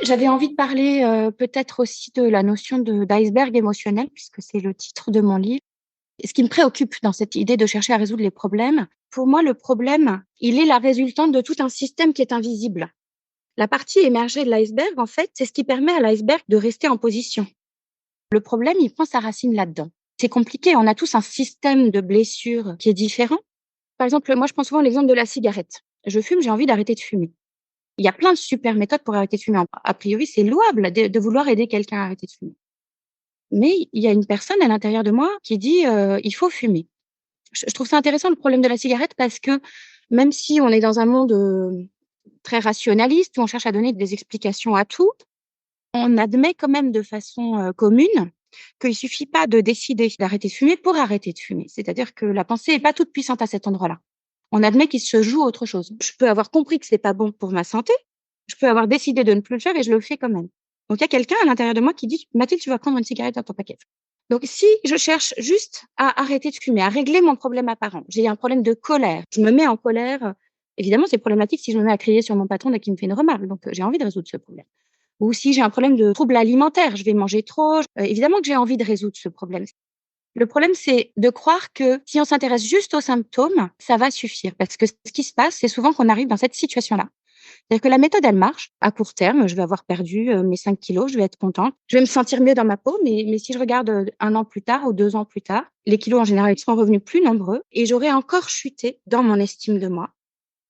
J'avais envie de parler, peut-être aussi de la notion d'iceberg émotionnel puisque c'est le titre de mon livre. Et ce qui me préoccupe dans cette idée de chercher à résoudre les problèmes, pour moi, le problème, il est la résultante de tout un système qui est invisible. La partie émergée de l'iceberg, en fait, c'est ce qui permet à l'iceberg de rester en position. Le problème, il prend sa racine là-dedans. C'est compliqué, on a tous un système de blessures qui est différent. Par exemple, moi, je prends souvent l'exemple de la cigarette. Je fume, j'ai envie d'arrêter de fumer. Il y a plein de super méthodes pour arrêter de fumer. A priori, c'est louable de vouloir aider quelqu'un à arrêter de fumer. Mais il y a une personne à l'intérieur de moi qui dit, «Il faut fumer». Je trouve ça intéressant le problème de la cigarette parce que même si on est dans un monde, très rationaliste où on cherche à donner des explications à tout, on admet quand même de façon, commune qu'il suffit pas de décider d'arrêter de fumer pour arrêter de fumer. C'est-à-dire que la pensée est pas toute puissante à cet endroit-là. On admet qu'il se joue autre chose. Je peux avoir compris que c'est pas bon pour ma santé, je peux avoir décidé de ne plus le faire et je le fais quand même. Donc il y a quelqu'un à l'intérieur de moi qui dit: «Mathilde, tu vas prendre une cigarette dans ton paquet». Donc si je cherche juste à arrêter de fumer, à régler mon problème apparent, j'ai un problème de colère, je me mets en colère, évidemment c'est problématique si je me mets à crier sur mon patron dès qu'il me fait une remarque, donc j'ai envie de résoudre ce problème. Ou si j'ai un problème de trouble alimentaire, je vais manger trop, évidemment que j'ai envie de résoudre ce problème. Le problème, c'est de croire que si on s'intéresse juste aux symptômes, ça va suffire. Parce que ce qui se passe, c'est souvent qu'on arrive dans cette situation-là. C'est-à-dire que la méthode, elle marche à court terme. Je vais avoir perdu mes 5 kilos, je vais être contente. Je vais me sentir mieux dans ma peau. Mais si je regarde 1 an plus tard ou 2 ans plus tard, les kilos, en général, ils seront revenus plus nombreux et j'aurai encore chuté dans mon estime de moi.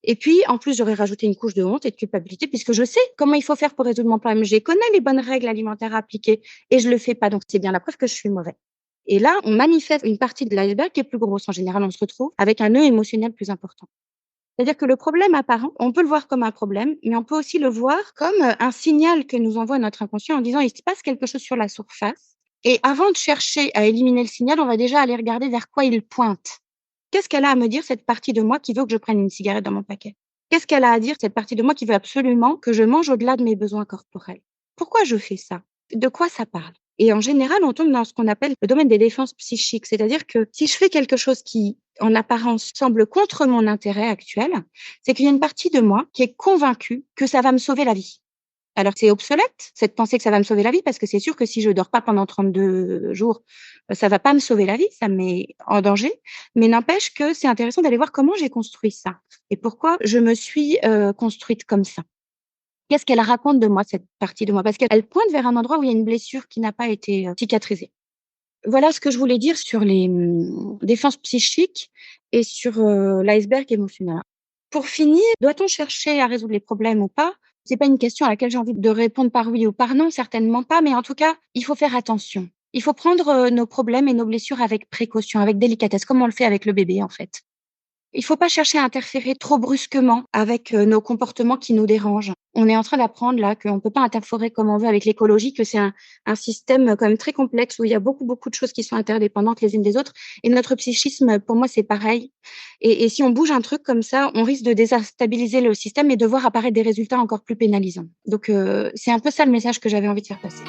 Et puis, en plus, j'aurais rajouté une couche de honte et de culpabilité puisque je sais comment il faut faire pour résoudre mon problème. Je connais les bonnes règles alimentaires à appliquer et je le fais pas. Donc, c'est bien la preuve que je suis mauvais. Et là, on manifeste une partie de l'iceberg qui est plus grosse. En général, on se retrouve avec un nœud émotionnel plus important. C'est-à-dire que le problème apparent, on peut le voir comme un problème, mais on peut aussi le voir comme un signal que nous envoie notre inconscient en disant il se passe quelque chose sur la surface. Et avant de chercher à éliminer le signal, on va déjà aller regarder vers quoi il pointe. Qu'est-ce qu'elle a à me dire, cette partie de moi qui veut que je prenne une cigarette dans mon paquet? Qu'est-ce qu'elle a à dire, cette partie de moi qui veut absolument que je mange au-delà de mes besoins corporels? Pourquoi je fais ça? De quoi ça parle? Et en général, on tombe dans ce qu'on appelle le domaine des défenses psychiques. C'est-à-dire que si je fais quelque chose qui, en apparence, semble contre mon intérêt actuel, c'est qu'il y a une partie de moi qui est convaincue que ça va me sauver la vie. Alors c'est obsolète, c'est de penser que ça va me sauver la vie parce que c'est sûr que si je dors pas pendant 32 jours, ça va pas me sauver la vie, ça me met en danger. Mais n'empêche que c'est intéressant d'aller voir comment j'ai construit ça et pourquoi je me suis, construite comme ça. Qu'est-ce qu'elle raconte de moi, cette partie de moi? Parce qu'elle pointe vers un endroit où il y a une blessure qui n'a pas été, cicatrisée. Voilà ce que je voulais dire sur les, défenses psychiques et sur, l'iceberg émotionnel. Pour finir, doit-on chercher à résoudre les problèmes ou pas? C'est pas une question à laquelle j'ai envie de répondre par oui ou par non, certainement pas, mais en tout cas, il faut faire attention. Il faut prendre, nos problèmes et nos blessures avec précaution, avec délicatesse, comme on le fait avec le bébé, en fait. Il faut pas chercher à interférer trop brusquement avec, nos comportements qui nous dérangent. On est en train d'apprendre là qu'on peut pas interférer comme on veut avec l'écologie, que c'est un système, quand même très complexe où il y a beaucoup, beaucoup de choses qui sont interdépendantes les unes des autres et notre psychisme, pour moi, c'est pareil et si on bouge un truc comme ça, on risque de déstabiliser le système et de voir apparaître des résultats encore plus pénalisants. Donc c'est un peu ça le message que j'avais envie de faire passer.